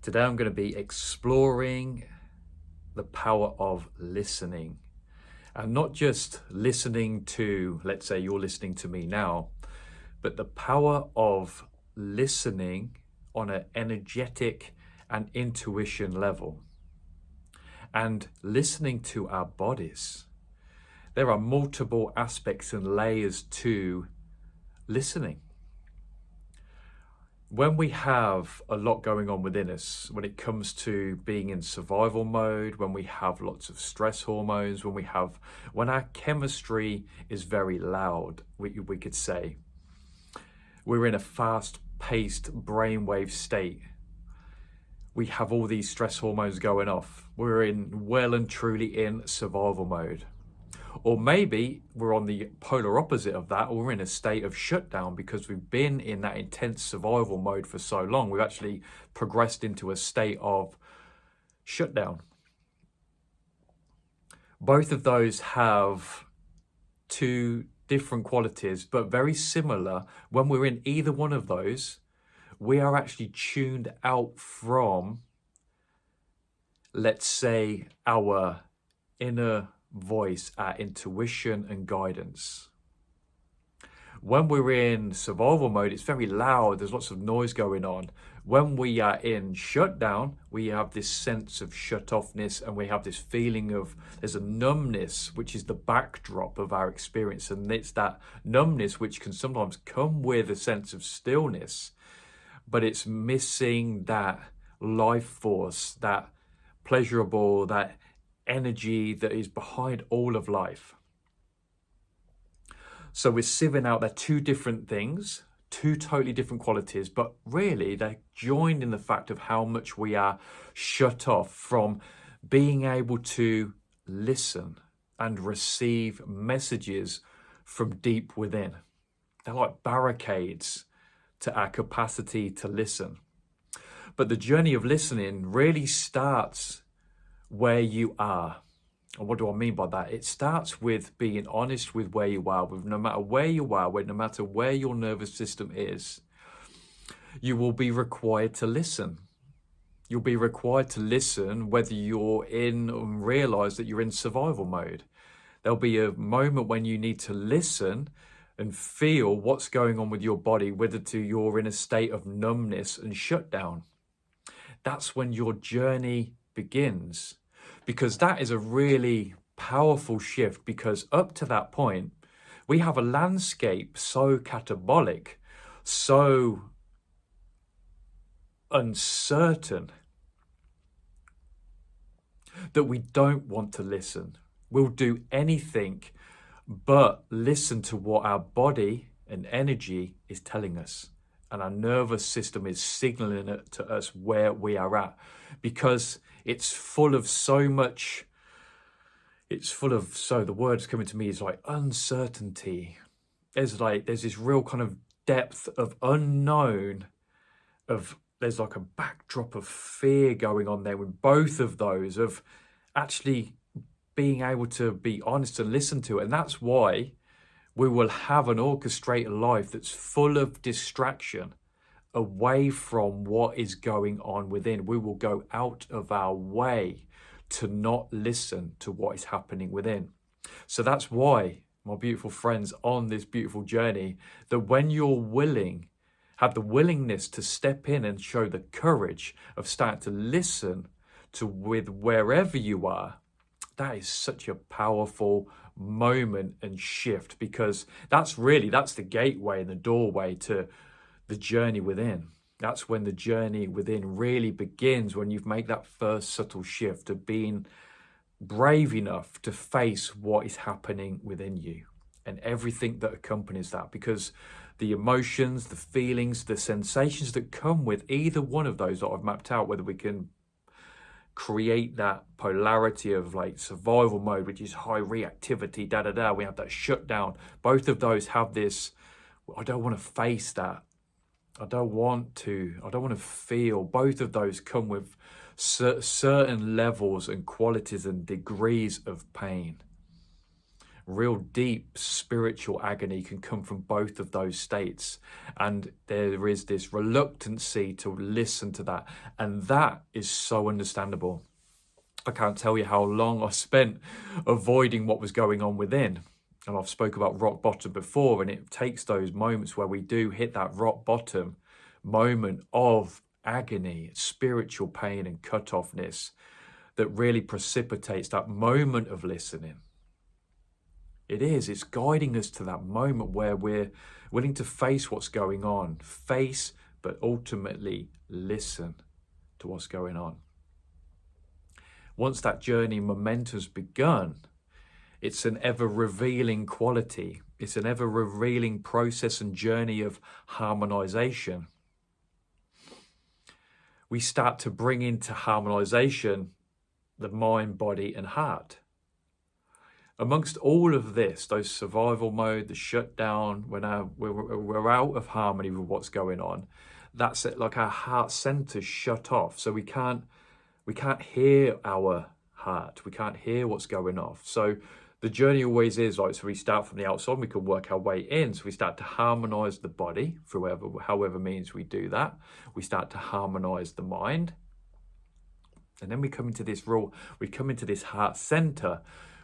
Today I'm going to be exploring the power of listening, and not just listening to, let's say you're listening to me now, but the power of listening on an energetic and intuition level, and listening to our bodies. There are multiple aspects and layers to listening. When we have a lot going on within us, when it comes to being in survival mode, when we have lots of stress hormones, when our chemistry is very loud, we could say, we're in a fast-paced brainwave state. We have all these stress hormones going off. We're well and truly in survival mode. Or maybe we're on the polar opposite of that, or we're in a state of shutdown because we've been in that intense survival mode for so long. We've actually progressed into a state of shutdown. Both of those have two different qualities, but very similar. When we're in either one of those, we are actually tuned out from, let's say, our inner voice, our intuition and guidance. When we're in survival mode, it's very loud, there's lots of noise going on. When we are in shutdown, we have this sense of shut-offness, and we have this feeling of, there's a numbness, which is the backdrop of our experience. And it's that numbness which can sometimes come with a sense of stillness, but it's missing that life force, that pleasurable, that energy that is behind all of life. So we're sieving out, they're two different things, two totally different qualities, but really they're joined in the fact of how much we are shut off from being able to listen and receive messages from deep within. They're like barricades to our capacity to listen. But the journey of listening really starts where you are. And what do I mean by that? It starts with being honest with where you are, with no matter where you are, no matter where your nervous system is, you will be required to listen. You'll be required to listen whether you're in and realize that you're in survival mode. There'll be a moment when you need to listen and feel what's going on with your body, whether you're in a state of numbness and shutdown. That's when your journey begins. Because that is a really powerful shift, because up to that point, we have a landscape so catabolic, so uncertain, that we don't want to listen. We'll do anything but listen to what our body and energy is telling us. And our nervous system is signaling it to us where we are at, because it's full of so much, so the words coming to me is like uncertainty. There's this real kind of depth of unknown, there's like a backdrop of fear going on there with both of those, of actually being able to be honest and listen to it. And that's why we will have an orchestrated life that's full of distraction away from what is going on within. We will go out of our way to not listen to what is happening within. So that's why, my beautiful friends, on this beautiful journey, that when you're willing, have the willingness to step in and show the courage of starting to listen to with wherever you are, that is such a powerful moment and shift, because that's the gateway and the doorway to the journey within. That's when the journey within really begins, when you've made that first subtle shift of being brave enough to face what is happening within you and everything that accompanies that. Because the emotions, the feelings, the sensations that come with either one of those that I've mapped out, whether we can create that polarity of like survival mode, which is high reactivity, we have that shutdown. Both of those have this, I don't want to face that. I don't want to feel. Both of those come with certain levels and qualities and degrees of pain. Real deep spiritual agony can come from both of those states. And there is this reluctancy to listen to that. And that is so understandable. I can't tell you how long I spent avoiding what was going on within. And I've spoke about rock bottom before, and it takes those moments where we do hit that rock bottom moment of agony, spiritual pain and cut-offness that really precipitates that moment of listening. It's guiding us to that moment where we're willing to face what's going on, but ultimately listen to what's going on. Once that journey momentum's begun, it's an ever-revealing quality. It's an ever-revealing process and journey of harmonization. We start to bring into harmonization the mind, body, and heart. Amongst all of this, those survival mode, the shutdown, when we're out of harmony with what's going on, that's it, like our heart center shut off. So we can't hear our heart. We can't hear what's going on. So the journey always is like, so we start from the outside, we can work our way in. So we start to harmonize the body through however means we do that. We start to harmonize the mind. And then we come into this heart center,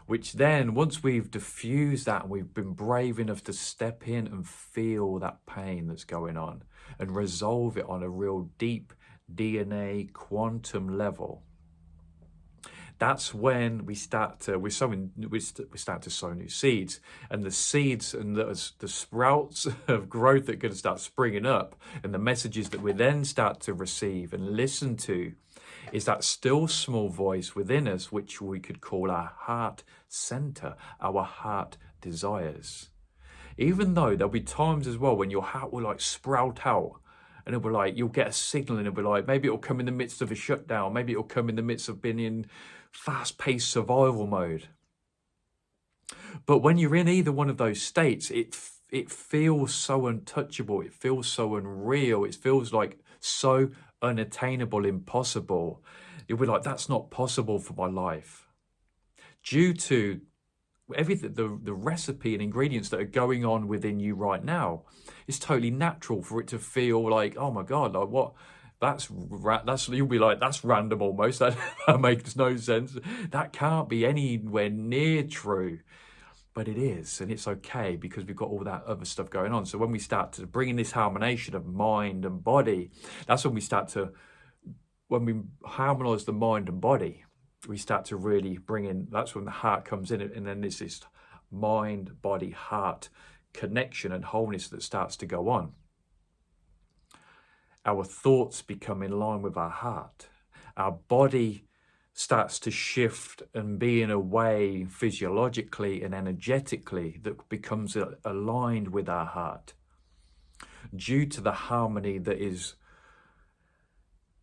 which then once we've diffused that and we've been brave enough to step in and feel that pain that's going on and resolve it on a real deep DNA quantum level, that's when we start to sow new seeds, and the seeds and the sprouts of growth that are going to start springing up, and the messages that we then start to receive and listen to is that still small voice within us, which we could call our heart center, our heart desires. Even though there'll be times as well when your heart will like sprout out, and it'll be like, you'll get a signal and it'll be like, maybe it'll come in the midst of a shutdown, maybe it'll come in the midst of being in fast-paced survival mode. But when you're in either one of those states, it feels so untouchable, it feels so unreal, it feels like so unattainable, impossible. You'll be like, that's not possible for my life. Due to everything, the recipe and ingredients that are going on within you right now, it's totally natural for it to feel like, oh my God, like what? That's you'll be like, that's random almost. That makes no sense. That can't be anywhere near true. But it is, and it's okay because we've got all that other stuff going on. So when we start to bring in this harmonization of mind and body, that's when when we harmonize the mind and body, we start to really bring in, that's when the heart comes in, and then there's this mind, body, heart connection and wholeness that starts to go on. Our thoughts become in line with our heart. Our body starts to shift and be in a way physiologically and energetically that becomes aligned with our heart due to the harmony that is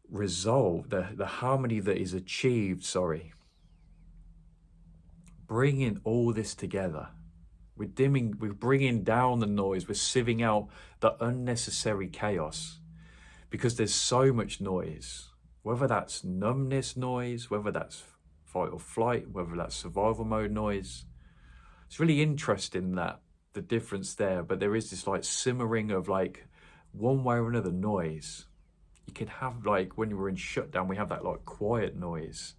resolved, the harmony that is achieved, bringing all this together. We're bringing down the noise, we're sieving out the unnecessary chaos because there's so much noise. Whether that's numbness noise, whether that's fight or flight, whether that's survival mode noise. It's really interesting that the difference there, but there is this like simmering of like one way or another noise. You can have like when we're in shutdown, we have that like quiet noise.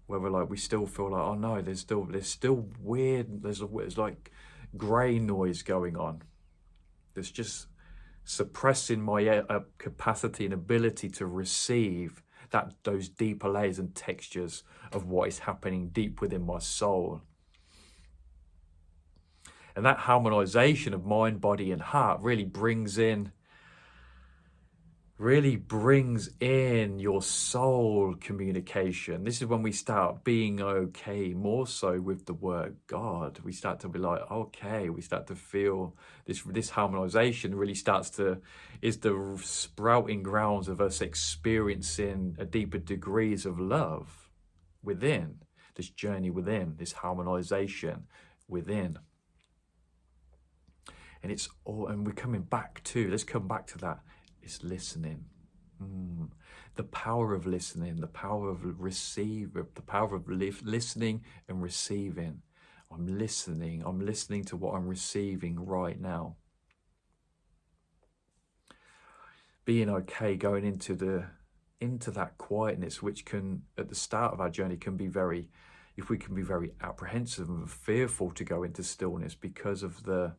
Whether like we still feel like, oh no, there's still weird, there's like grey noise going on. There's just suppressing my capacity and ability to receive those deeper layers and textures of what is happening deep within my soul. And that harmonization of mind, body, and heart really brings in your soul communication. This is when we start being okay, more so with the word God. We start to be like, okay, we start to feel this harmonization really is the sprouting grounds of us experiencing a deeper degrees of love within, this journey within, this harmonization within. And it's all, and we're coming back to, let's come back to that. It's listening. The power of listening, the power of listening and receiving I'm listening to what I'm receiving right now. Being okay going into that quietness, which can, at the start of our journey, can be very, if we can be very apprehensive and fearful to go into stillness because of the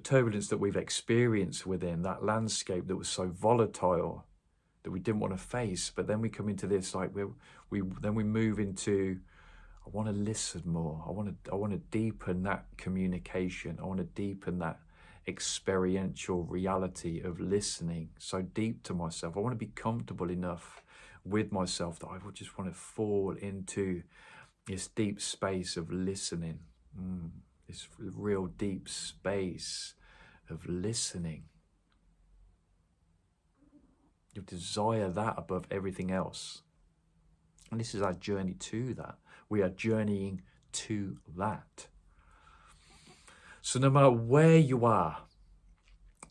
turbulence that we've experienced within that landscape that was so volatile that we didn't want to face. But then we come into this, like we move into, I want to listen more. I want to deepen that communication. I want to deepen that experiential reality of listening so deep to myself. I want to be comfortable enough with myself that I would just want to fall into this deep space of listening. This real deep space of listening. You desire that above everything else. And this is our journey to that. We are journeying to that. So no matter where you are,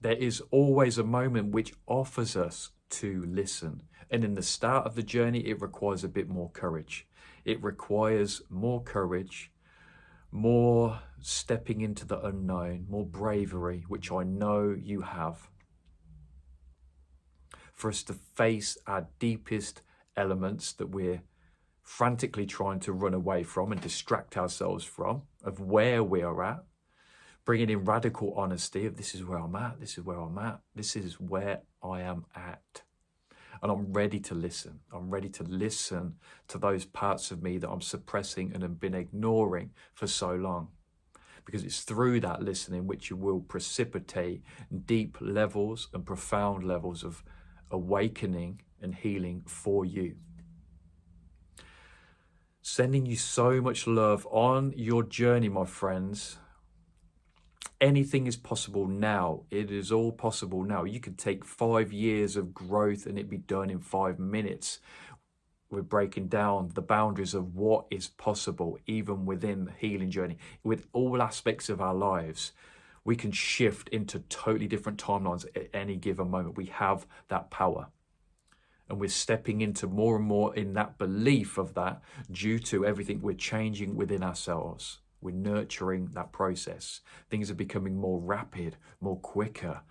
there is always a moment which offers us to listen. And in the start of the journey, it requires a bit more courage. It requires more courage, more stepping into the unknown, more bravery, which I know you have. For us to face our deepest elements that we're frantically trying to run away from and distract ourselves from, of where we are at, bringing in radical honesty of this is where I'm at, this is where I'm at, this is where I am at. And I'm ready to listen. I'm ready to listen to those parts of me that I'm suppressing and have been ignoring for so long. Because it's through that listening which you will precipitate deep levels and profound levels of awakening and healing for you. Sending you so much love on your journey, my friends. Anything is possible now. It is all possible now. You could take 5 years of growth and it be done in 5 minutes. We're breaking down the boundaries of what is possible, even within the healing journey. With all aspects of our lives, we can shift into totally different timelines at any given moment. We have that power. And we're stepping into more and more in that belief of that due to everything we're changing within ourselves. We're nurturing that process. Things are becoming more rapid, more quicker.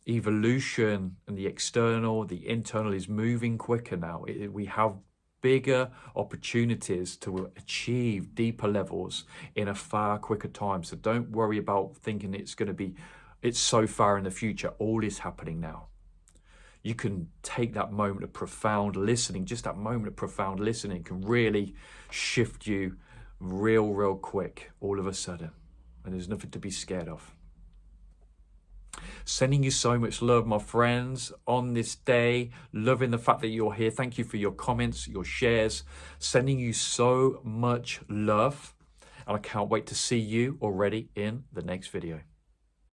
Evolution and the external, the internal is moving quicker now. We have bigger opportunities to achieve deeper levels in a far quicker time. So don't worry about thinking it's so far in the future. All is happening now. You can take that moment of profound listening, just that moment of profound listening can really shift you real quick all of a sudden. And there's nothing to be scared of. Sending you so much love, my friends, on this day. Loving the fact that you're here. Thank you for your comments, your shares. Sending you so much love. And I can't wait to see you already in the next video.